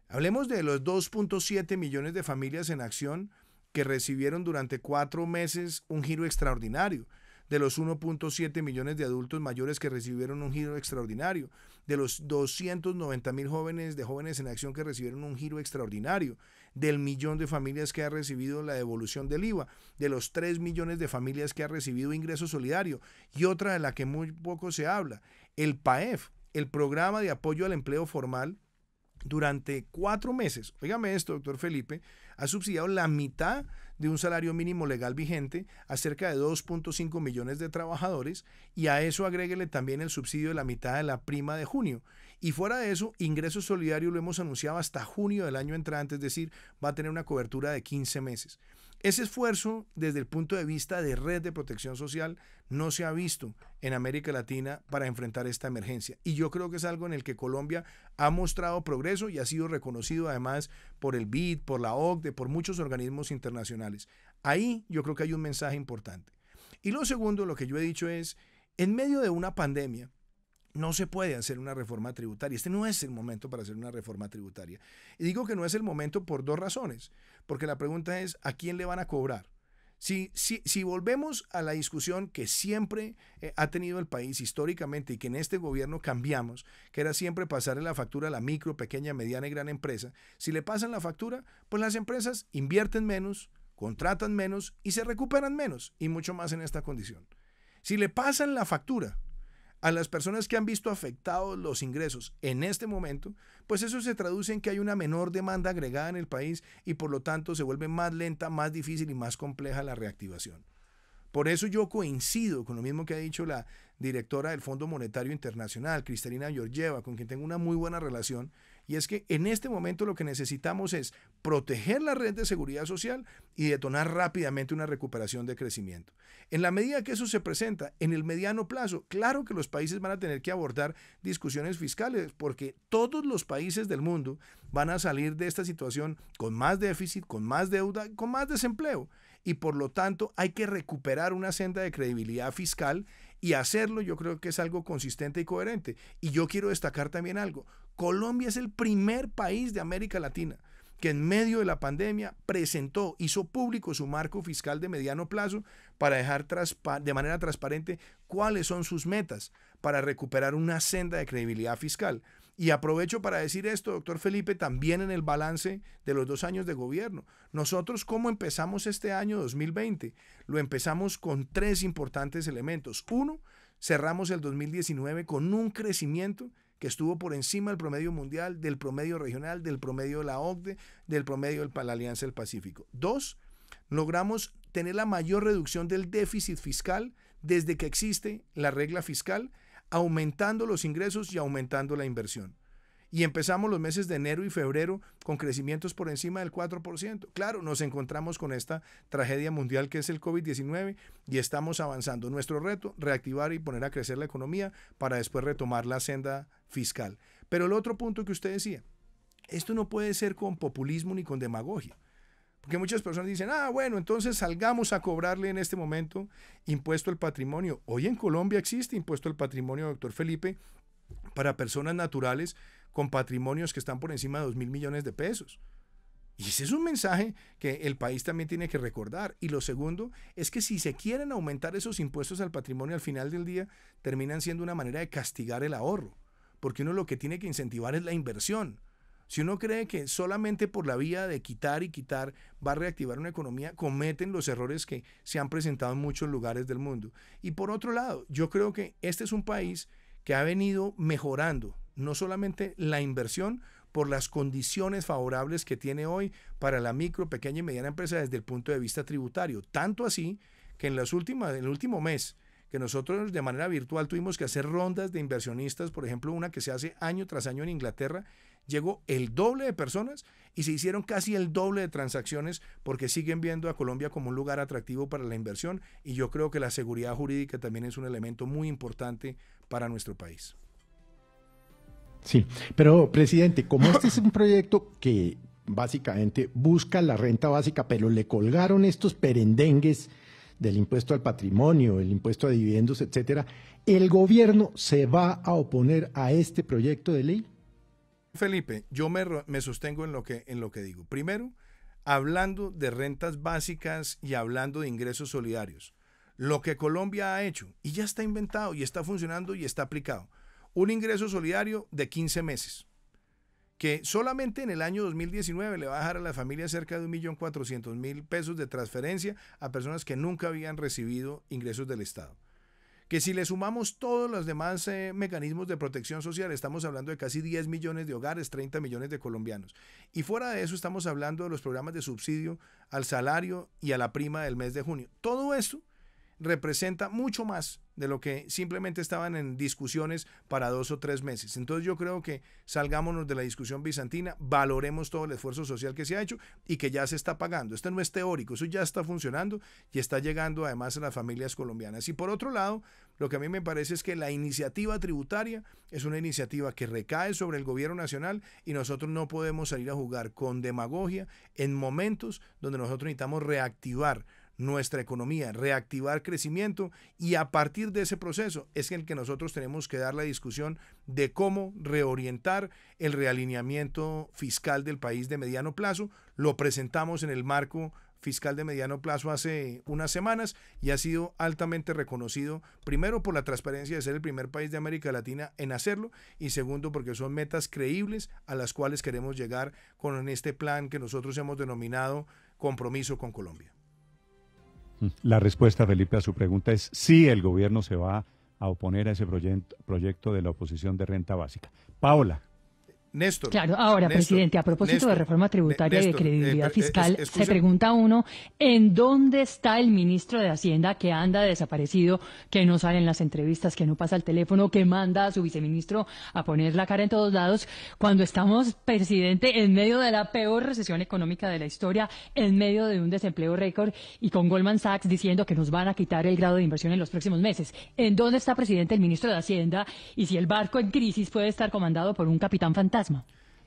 S2: Hablemos de los 2.7 millones de familias en acción que recibieron durante 4 meses un giro extraordinario, de los 1.7 millones de adultos mayores que recibieron un giro extraordinario, de los 290,000 jóvenes en acción que recibieron un giro extraordinario, del 1.000.000 de familias que ha recibido la devolución del IVA, de los 3 millones de familias que ha recibido ingreso solidario, y otra de la que muy poco se habla, el PAEF, el Programa de Apoyo al Empleo Formal, durante 4 meses, óigame esto, doctor Felipe, ha subsidiado la mitad de un salario mínimo legal vigente a cerca de 2.5 millones de trabajadores, y a eso agréguele también el subsidio de la mitad de la prima de junio. Y fuera de eso, ingreso solidario lo hemos anunciado hasta junio del año entrante, es decir, va a tener una cobertura de 15 meses. Ese esfuerzo, desde el punto de vista de red de protección social, no se ha visto en América Latina para enfrentar esta emergencia. Y yo creo que es algo en el que Colombia ha mostrado progreso y ha sido reconocido además por el BID, por la OCDE, por muchos organismos internacionales. Ahí yo creo que hay un mensaje importante. Y lo segundo, lo que yo he dicho es, en medio de una pandemia, no se puede hacer una reforma tributaria. Este no es el momento para hacer una reforma tributaria. Y digo que no es el momento por 2 razones. Porque la pregunta es, ¿a quién le van a cobrar? Si volvemos a la discusión que siempre ha tenido el país históricamente y que en este gobierno cambiamos, que era siempre pasarle la factura a la micro, pequeña, mediana y gran empresa, si le pasan la factura, pues las empresas invierten menos, contratan menos y se recuperan menos, y mucho más en esta condición. Si le pasan la factura a las personas que han visto afectados los ingresos en este momento, pues eso se traduce en que hay una menor demanda agregada en el país y por lo tanto se vuelve más lenta, más difícil y más compleja la reactivación. Por eso yo coincido con lo mismo que ha dicho la directora del Fondo Monetario Internacional, Kristalina Georgieva, con quien tengo una muy buena relación, y es que en este momento lo que necesitamos es proteger la red de seguridad social y detonar rápidamente una recuperación de crecimiento. En la medida que eso se presenta en el mediano plazo, claro que los países van a tener que abordar discusiones fiscales, porque todos los países del mundo van a salir de esta situación con más déficit, con más deuda, con más desempleo. Y por lo tanto hay que recuperar una senda de credibilidad fiscal, y hacerlo yo creo que es algo consistente y coherente. Y yo quiero destacar también algo. Colombia es el primer país de América Latina que en medio de la pandemia hizo público su marco fiscal de mediano plazo para dejar de manera transparente cuáles son sus metas para recuperar una senda de credibilidad fiscal. Y aprovecho para decir esto, doctor Felipe, también en el balance de los 2 años de gobierno. Nosotros, ¿cómo empezamos este año 2020? Lo empezamos con 3 importantes elementos. 1, cerramos el 2019 con un crecimiento que estuvo por encima del promedio mundial, del promedio regional, del promedio de la OCDE, del promedio de la Alianza del Pacífico. 2, logramos tener la mayor reducción del déficit fiscal desde que existe la regla fiscal, aumentando los ingresos y aumentando la inversión. Y empezamos los meses de enero y febrero con crecimientos por encima del 4%. Claro, nos encontramos con esta tragedia mundial que es el COVID-19 y estamos avanzando. Nuestro reto, reactivar y poner a crecer la economía para después retomar la senda fiscal. Pero el otro punto que usted decía, esto no puede ser con populismo ni con demagogia. Porque muchas personas dicen, bueno, entonces salgamos a cobrarle en este momento impuesto al patrimonio. Hoy en Colombia existe impuesto al patrimonio, doctor Felipe, para personas naturales con patrimonios que están por encima de 2.000 millones de pesos. Y ese es un mensaje que el país también tiene que recordar. Y lo segundo es que si se quieren aumentar esos impuestos al patrimonio, al final del día terminan siendo una manera de castigar el ahorro, porque uno lo que tiene que incentivar es la inversión. Si uno cree que solamente por la vía de quitar y quitar va a reactivar una economía, cometen los errores que se han presentado en muchos lugares del mundo. Y por otro lado, yo creo que este es un país que ha venido mejorando no solamente la inversión por las condiciones favorables que tiene hoy para la micro, pequeña y mediana empresa desde el punto de vista tributario. Tanto así que en el último mes, que nosotros de manera virtual tuvimos que hacer rondas de inversionistas, por ejemplo, una que se hace año tras año en Inglaterra, llegó el doble de personas y se hicieron casi el doble de transacciones porque siguen viendo a Colombia como un lugar atractivo para la inversión, y yo creo que la seguridad jurídica también es un elemento muy importante para nuestro país.
S7: Sí, pero presidente, como este es un proyecto que básicamente busca la renta básica, pero le colgaron estos perendengues del impuesto al patrimonio, el impuesto a dividendos, etcétera, ¿el gobierno se va a oponer a este proyecto de ley?
S2: Felipe, yo me sostengo en lo que digo. Primero, hablando de rentas básicas y hablando de ingresos solidarios. Lo que Colombia ha hecho, y ya está inventado, y está funcionando, y está aplicado. Un ingreso solidario de 15 meses, que solamente en el año 2019 le va a dejar a la familia cerca de 1.400.000 pesos de transferencia a personas que nunca habían recibido ingresos del Estado. Que si le sumamos todos los demás mecanismos de protección social, estamos hablando de casi 10 millones de hogares, 30 millones de colombianos. Y fuera de eso estamos hablando de los programas de subsidio al salario y a la prima del mes de junio. Todo esto representa mucho más de lo que simplemente estaban en discusiones para 2 o 3 meses. Entonces yo creo que salgámonos de la discusión bizantina, valoremos todo el esfuerzo social que se ha hecho y que ya se está pagando. Esto no es teórico, eso ya está funcionando y está llegando además a las familias colombianas. Y por otro lado, lo que a mí me parece es que la iniciativa tributaria es una iniciativa que recae sobre el gobierno nacional y nosotros no podemos salir a jugar con demagogia en momentos donde nosotros necesitamos reactivar nuestra economía, reactivar crecimiento, y a partir de ese proceso es el que nosotros tenemos que dar la discusión de cómo reorientar el realineamiento fiscal del país de mediano plazo. Lo presentamos en el marco fiscal de mediano plazo hace unas semanas y ha sido altamente reconocido, primero por la transparencia de ser el primer país de América Latina en hacerlo, y segundo porque son metas creíbles a las cuales queremos llegar con este plan que nosotros hemos denominado Compromiso con Colombia.
S3: La respuesta, Felipe, a su pregunta es sí, el gobierno se va a oponer a ese proyecto de la oposición de renta básica. Paola.
S2: Néstor.
S8: Claro, ahora, presidente, a propósito de reforma tributaria y de credibilidad fiscal, se pregunta uno, ¿en dónde está el ministro de Hacienda que anda desaparecido, que no sale en las entrevistas, que no pasa el teléfono, que manda a su viceministro a poner la cara en todos lados, cuando estamos, presidente, en medio de la peor recesión económica de la historia, en medio de un desempleo récord y con Goldman Sachs diciendo que nos van a quitar el grado de inversión en los próximos meses? ¿En dónde está, presidente, el ministro de Hacienda? Y si el barco en crisis puede estar comandado por un capitán fantasma.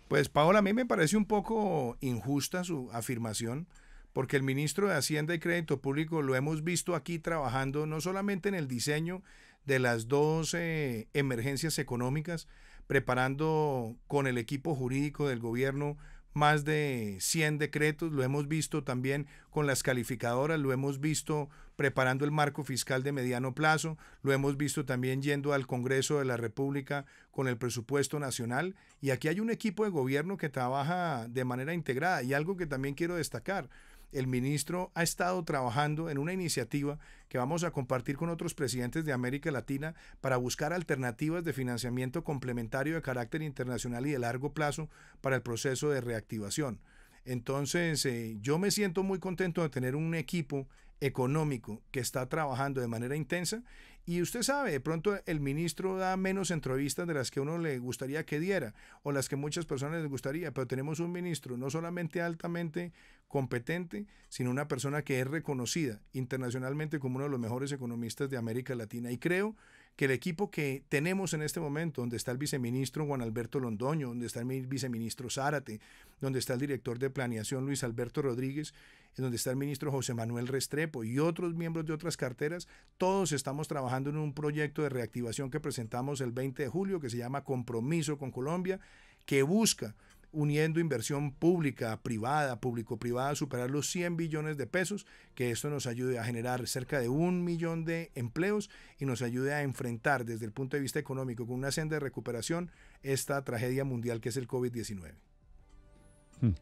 S2: Pues, Paola, a mí me parece un poco injusta su afirmación, porque el ministro de Hacienda y Crédito Público lo hemos visto aquí trabajando no solamente en el diseño de las dos emergencias económicas, preparando con el equipo jurídico del gobierno más de 100 decretos, lo hemos visto también con las calificadoras, lo hemos visto preparando el marco fiscal de mediano plazo, lo hemos visto también yendo al Congreso de la República con el presupuesto nacional, y aquí hay un equipo de gobierno que trabaja de manera integrada. Y algo que también quiero destacar: el ministro ha estado trabajando en una iniciativa que vamos a compartir con otros presidentes de América Latina para buscar alternativas de financiamiento complementario de carácter internacional y de largo plazo para el proceso de reactivación. Entonces, yo me siento muy contento de tener un equipo económico que está trabajando de manera intensa. Y usted sabe, de pronto el ministro da menos entrevistas de las que uno le gustaría que diera o las que muchas personas les gustaría, pero tenemos un ministro no solamente altamente competente, sino una persona que es reconocida internacionalmente como uno de los mejores economistas de América Latina. Y creo que el equipo que tenemos en este momento, donde está el viceministro Juan Alberto Londoño, donde está el viceministro Zárate, donde está el director de planeación Luis Alberto Rodríguez, donde está el ministro José Manuel Restrepo y otros miembros de otras carteras, todos estamos trabajando en un proyecto de reactivación que presentamos el 20 de julio, que se llama Compromiso con Colombia, que busca, uniendo inversión pública, privada, público-privada, superar los 100 billones de pesos, que esto nos ayude a generar cerca de 1 millón de empleos y nos ayude a enfrentar desde el punto de vista económico con una senda de recuperación esta tragedia mundial que es el COVID-19.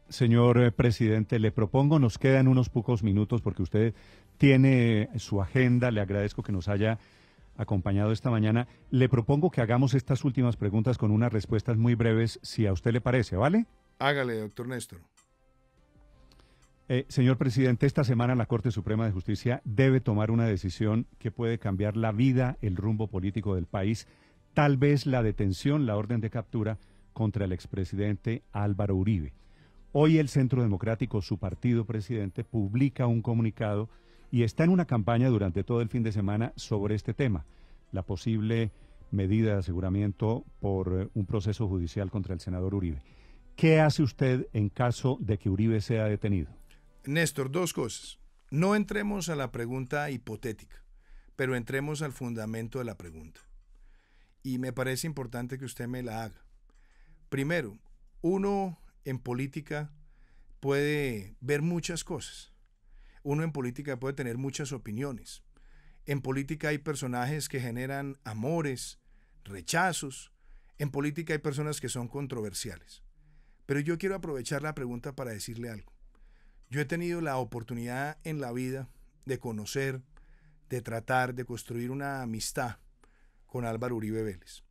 S3: Señor presidente, le propongo, nos quedan unos pocos minutos porque usted tiene su agenda, le agradezco que nos haya acompañado esta mañana. Le propongo que hagamos estas últimas preguntas con unas respuestas muy breves, si a usted le parece, ¿vale?
S2: Hágale, doctor Néstor.
S3: Señor presidente, esta semana la Corte Suprema de Justicia debe tomar una decisión que puede cambiar la vida, el rumbo político del país, tal vez la detención, la orden de captura contra el expresidente Álvaro Uribe. Hoy el Centro Democrático, su partido, presidente, publica un comunicado y está en una campaña durante todo el fin de semana sobre este tema, la posible medida de aseguramiento por un proceso judicial contra el senador Uribe. ¿Qué hace usted en caso de que Uribe sea detenido?
S2: Néstor, dos cosas. no entremos a la pregunta hipotética, pero entremos al fundamento de la pregunta. Y me parece importante que usted me la haga. Primero, uno en política puede ver muchas cosas. Uno en política puede tener muchas opiniones. En política hay personajes que generan amores, rechazos. En política hay personas que son controversiales. Pero yo quiero aprovechar la pregunta para decirle algo. Yo he tenido la oportunidad en la vida de conocer, de tratar, de construir una amistad con Álvaro Uribe Vélez.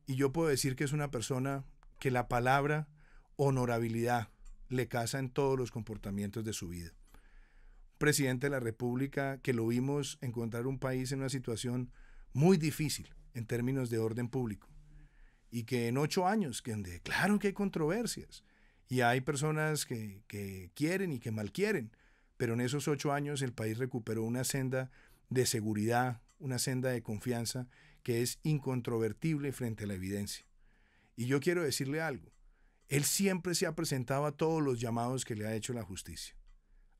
S2: Y yo puedo decir que es una persona que la palabra honorabilidad le casa en todos los comportamientos de su vida. Presidente de la República que lo vimos encontrar un país en una situación muy difícil en términos de orden público y que en 8 años, claro que hay controversias y hay personas que quieren y que mal quieren, pero en esos 8 años el país recuperó una senda de seguridad, una senda de confianza que es incontrovertible frente a la evidencia. Y yo quiero decirle algo, él siempre se ha presentado a todos los llamados que le ha hecho la justicia,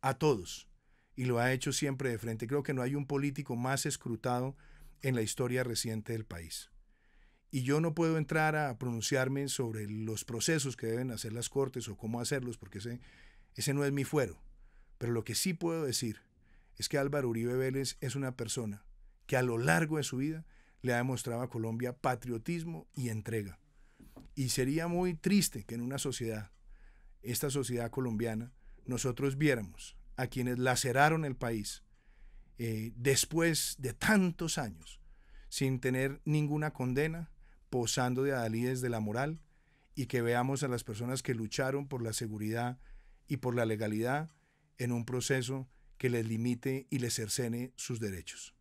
S2: a todos. Y lo ha hecho siempre de frente. Creo que no hay un político más escrutado en la historia reciente del país. Y yo no puedo entrar a pronunciarme sobre los procesos que deben hacer las cortes o cómo hacerlos, porque ese no es mi fuero. Pero lo que sí puedo decir es que Álvaro Uribe Vélez es una persona que a lo largo de su vida le ha demostrado a Colombia patriotismo y entrega. Y sería muy triste que en una sociedad, esta sociedad colombiana, nosotros viéramos a quienes laceraron el país después de tantos años, sin tener ninguna condena, posando de adalides de la moral, y que veamos a las personas que lucharon por la seguridad y por la legalidad en un proceso que les limite y les cercene sus derechos.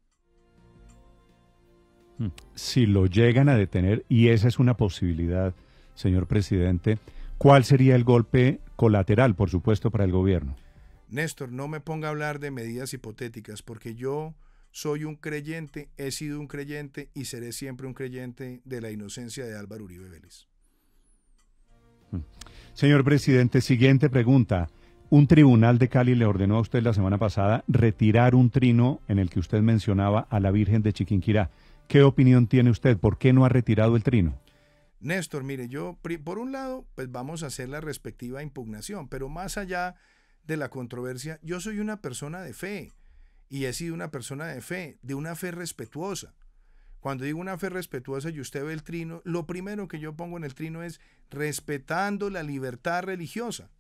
S3: Si lo llegan a detener, y esa es una posibilidad, señor presidente, ¿cuál sería el golpe colateral, por supuesto, para el gobierno?
S2: Néstor, no me ponga a hablar de medidas hipotéticas, porque yo soy un creyente, he sido un creyente y seré siempre un creyente de la inocencia de Álvaro Uribe Vélez.
S3: Señor presidente, siguiente pregunta. Un tribunal de Cali le ordenó a usted la semana pasada retirar un trino en el que usted mencionaba a la Virgen de Chiquinquirá. ¿Qué opinión tiene usted? ¿Por qué no ha retirado el trino?
S2: Néstor, mire, yo, por un lado, pues vamos a hacer la respectiva impugnación, pero más allá de la controversia, yo soy una persona de fe y he sido una persona de fe, de una fe respetuosa. Cuando digo una fe respetuosa y usted ve el trino, lo primero que yo pongo en el trino es respetando la libertad religiosa.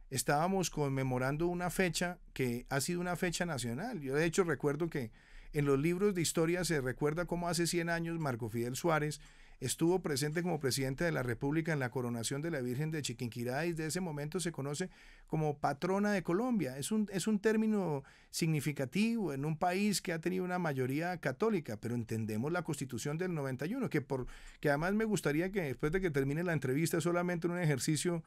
S2: Estábamos conmemorando una fecha que ha sido una fecha nacional. Yo de hecho recuerdo que en los libros de historia se recuerda cómo hace 100 años Marco Fidel Suárez estuvo presente como presidente de la República en la coronación de la Virgen de Chiquinquirá y desde ese momento se conoce como patrona de Colombia. Es un término significativo en un país que ha tenido una mayoría católica, pero entendemos la Constitución del 91, que además me gustaría que después de que termine la entrevista, solamente en un ejercicio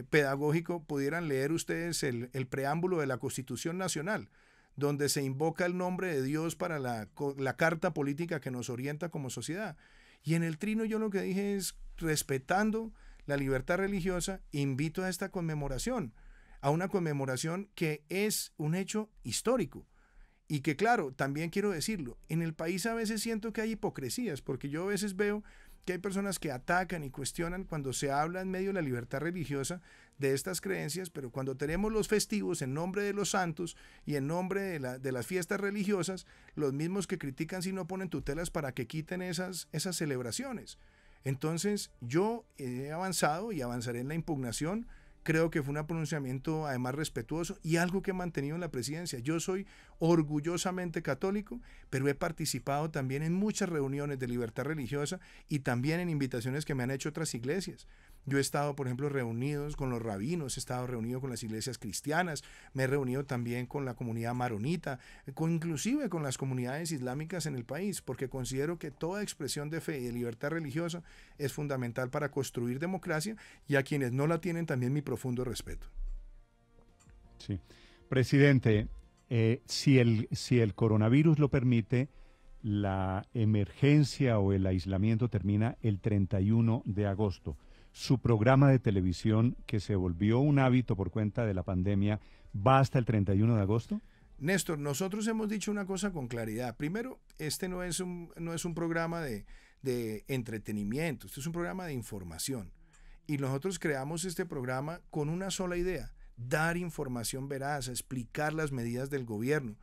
S2: pedagógico, pudieran leer ustedes el preámbulo de la Constitución Nacional, donde se invoca el nombre de Dios para la carta política que nos orienta como sociedad. Y en el trino yo lo que dije es, respetando la libertad religiosa, invito a esta conmemoración, a una conmemoración que es un hecho histórico. Y que claro, también quiero decirlo, en el país a veces siento que hay hipocresías, porque yo a veces veo que hay personas que atacan y cuestionan cuando se habla en medio de la libertad religiosa de estas creencias, pero cuando tenemos los festivos en nombre de los santos y en nombre de las fiestas religiosas, los mismos que critican si no ponen tutelas para que quiten esas celebraciones. Entonces yo he avanzado y avanzaré en la impugnación. Creo que fue un pronunciamiento además respetuoso y algo que he mantenido en la presidencia. Yo soy orgullosamente católico, pero he participado también en muchas reuniones de libertad religiosa y también en invitaciones que me han hecho otras iglesias. Yo he estado, por ejemplo, reunidos con los rabinos, he estado reunido con las iglesias cristianas, me he reunido también con la comunidad maronita, inclusive con las comunidades islámicas en el país, porque considero que toda expresión de fe y de libertad religiosa es fundamental para construir democracia y a quienes no la tienen también mi profundo respeto.
S3: Sí. Presidente, si el coronavirus lo permite, la emergencia o el aislamiento termina el 31 de agosto. Su programa de televisión, que se volvió un hábito por cuenta de la pandemia, va hasta el 31 de agosto?
S2: Néstor, nosotros hemos dicho una cosa con claridad. Primero, este no es un programa de entretenimiento, este es un programa de información. Y nosotros creamos este programa con una sola idea: dar información veraz, explicar las medidas del gobierno.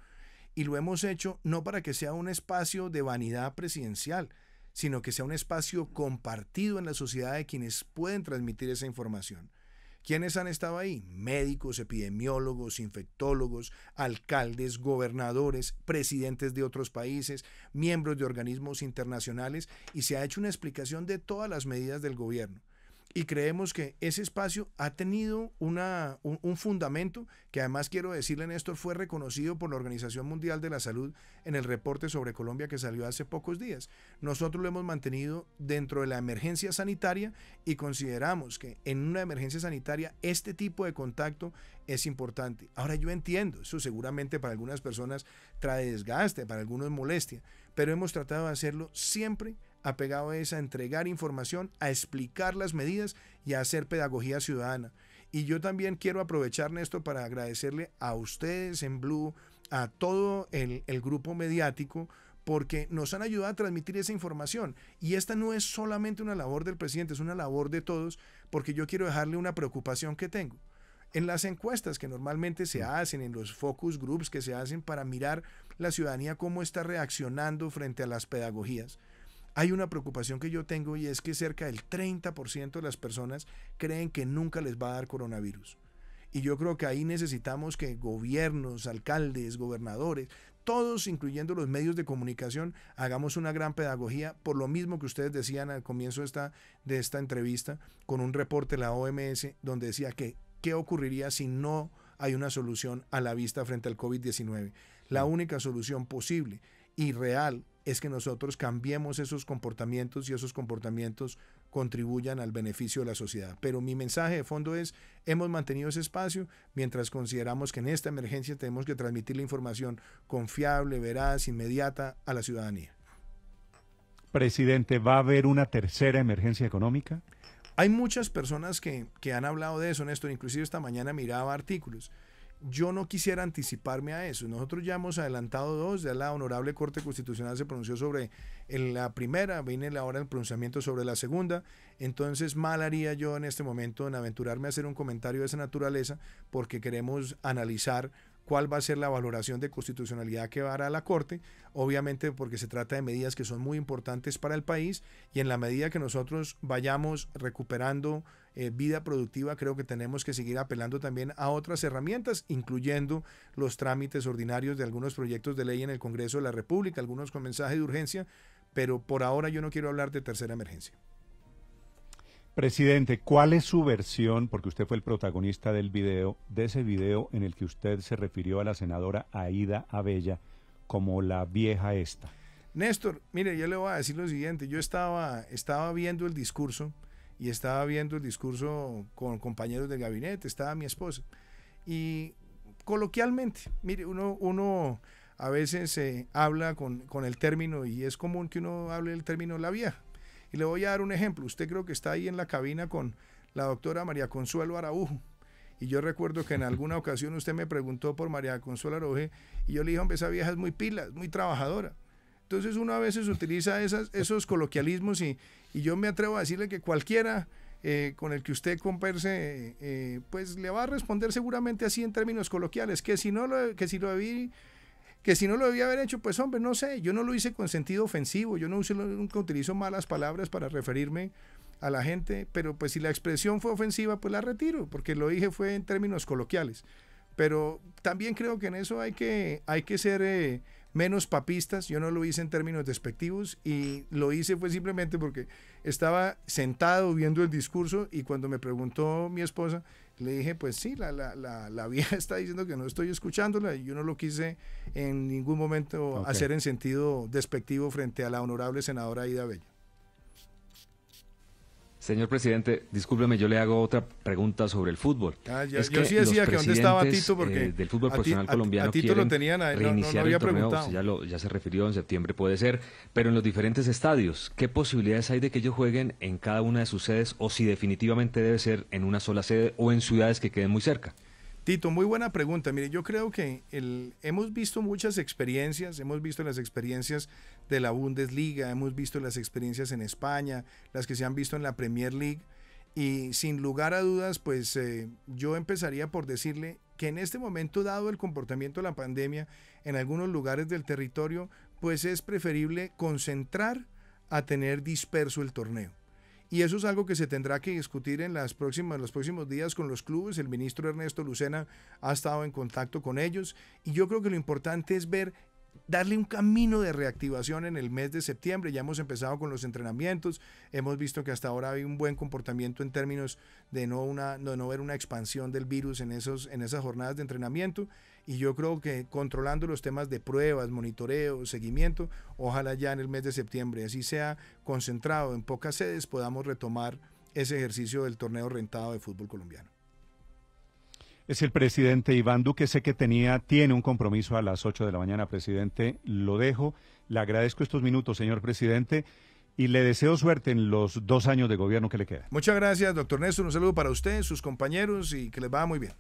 S2: Y lo hemos hecho no para que sea un espacio de vanidad presidencial, sino que sea un espacio compartido en la sociedad de quienes pueden transmitir esa información. ¿Quiénes han estado ahí? Médicos, epidemiólogos, infectólogos, alcaldes, gobernadores, presidentes de otros países, miembros de organismos internacionales, y se ha hecho una explicación de todas las medidas del gobierno. Y creemos que ese espacio ha tenido un fundamento que, además, quiero decirle, Néstor, fue reconocido por la Organización Mundial de la Salud en el reporte sobre Colombia que salió hace pocos días. Nosotros lo hemos mantenido dentro de la emergencia sanitaria y consideramos que en una emergencia sanitaria este tipo de contacto es importante. Ahora, yo entiendo, eso seguramente para algunas personas trae desgaste, para algunos molestia, pero hemos tratado de hacerlo siempre apegado a esa, entregar información, a explicar las medidas y a hacer pedagogía ciudadana. Y yo también quiero aprovechar, Néstor, para agradecerle a ustedes en Blue, a todo el grupo mediático, porque nos han ayudado a transmitir esa información. Y esta no es solamente una labor del presidente, es una labor de todos, porque yo quiero dejarle una preocupación que tengo. En las encuestas que normalmente se hacen, en los focus groups que se hacen para mirar la ciudadanía cómo está reaccionando frente a las pedagogías, hay una preocupación que yo tengo, y es que cerca del 30% de las personas creen que nunca les va a dar coronavirus. Y yo creo que ahí necesitamos que gobiernos, alcaldes, gobernadores, todos, incluyendo los medios de comunicación, hagamos una gran pedagogía, por lo mismo que ustedes decían al comienzo de esta entrevista, con un reporte de la OMS, donde decía que qué ocurriría si no hay una solución a la vista frente al COVID-19. La única solución posible y real es que nosotros cambiemos esos comportamientos y esos comportamientos contribuyan al beneficio de la sociedad. Pero mi mensaje de fondo es: hemos mantenido ese espacio mientras consideramos que en esta emergencia tenemos que transmitir la información confiable, veraz, inmediata a la ciudadanía.
S3: Presidente, ¿va a haber una tercera emergencia económica?
S2: Hay muchas personas que han hablado de eso, Néstor. Inclusive esta mañana miraba artículos. Yo no quisiera anticiparme a eso. Nosotros ya hemos adelantado dos. Ya la Honorable Corte Constitucional se pronunció sobre la primera, viene ahora el pronunciamiento sobre la segunda. Entonces, mal haría yo en este momento en aventurarme a hacer un comentario de esa naturaleza, porque queremos analizar cuál va a ser la valoración de constitucionalidad que hará la Corte, obviamente porque se trata de medidas que son muy importantes para el país, y en la medida que nosotros vayamos recuperando vida productiva, creo que tenemos que seguir apelando también a otras herramientas, incluyendo los trámites ordinarios de algunos proyectos de ley en el Congreso de la República, algunos con mensaje de urgencia, pero por ahora yo no quiero hablar de tercera emergencia.
S3: Presidente, ¿cuál es su versión, porque usted fue el protagonista del video, de ese video en el que usted se refirió a la senadora Aída Abella como la vieja esta?
S2: Néstor, mire, yo le voy a decir lo siguiente: yo estaba viendo el discurso, y estaba viendo el discurso con compañeros de gabinete, estaba mi esposa, y coloquialmente, mire, uno a veces habla con el término, y es común que uno hable del término la vieja. Y le voy a dar un ejemplo. Usted creo que está ahí en la cabina con la doctora María Consuelo Araujo. Y yo recuerdo que en alguna ocasión usted me preguntó por María Consuelo Araujo, y yo le dije: hombre, esa vieja es muy pila, es muy trabajadora. Entonces uno a veces utiliza esos coloquialismos, y yo me atrevo a decirle que cualquiera con el que usted converse, pues le va a responder seguramente así en términos coloquiales, que si no lo debía haber hecho, pues hombre, no sé, yo no lo hice con sentido ofensivo, yo nunca utilizo malas palabras para referirme a la gente, pero pues si la expresión fue ofensiva, pues la retiro, porque lo dije fue en términos coloquiales. Pero también creo que en eso hay que ser menos papistas. Yo no lo hice en términos despectivos, y lo hice fue simplemente porque estaba sentado viendo el discurso, y cuando me preguntó mi esposa, le dije: pues sí, la vieja está diciendo que no estoy escuchándola, y yo no lo quise en ningún momento hacer en sentido despectivo frente a la honorable senadora Aída Abella.
S9: Señor presidente, discúlpeme, yo le hago otra pregunta sobre el fútbol.
S2: Yo sí decía que dónde estaba Tito, porque
S9: del fútbol profesional colombiano
S2: a Tito lo tenían,
S9: reiniciar
S2: no había
S9: el torneo,
S2: preguntado.
S9: ya se refirió, en septiembre puede ser, pero en los diferentes estadios, ¿qué posibilidades hay de que ellos jueguen en cada una de sus sedes, o si definitivamente debe ser en una sola sede o en ciudades que queden muy cerca?
S2: Tito, muy buena pregunta. Mire, yo creo que hemos visto muchas experiencias, hemos visto las experiencias de la Bundesliga, hemos visto las experiencias en España, las que se han visto en la Premier League, y sin lugar a dudas, pues yo empezaría por decirle que en este momento, dado el comportamiento de la pandemia en algunos lugares del territorio, pues es preferible concentrar a tener disperso el torneo. Y eso es algo que se tendrá que discutir en los próximos días con los clubes. El ministro Ernesto Lucena ha estado en contacto con ellos, y yo creo que lo importante es darle un camino de reactivación en el mes de septiembre. Ya hemos empezado con los entrenamientos, hemos visto que hasta ahora hay un buen comportamiento en términos de no ver una expansión del virus en esas jornadas de entrenamiento, y yo creo que controlando los temas de pruebas, monitoreo, seguimiento, ojalá ya en el mes de septiembre, así sea concentrado en pocas sedes, podamos retomar ese ejercicio del torneo rentado de fútbol colombiano.
S3: Es el presidente Iván Duque. Sé que tiene un compromiso a las 8 de la mañana, presidente. Lo dejo. Le agradezco estos minutos, señor presidente, y le deseo suerte en los 2 años de gobierno que le quedan.
S2: Muchas gracias, doctor Néstor. Un saludo para usted, sus compañeros, y que les vaya muy bien.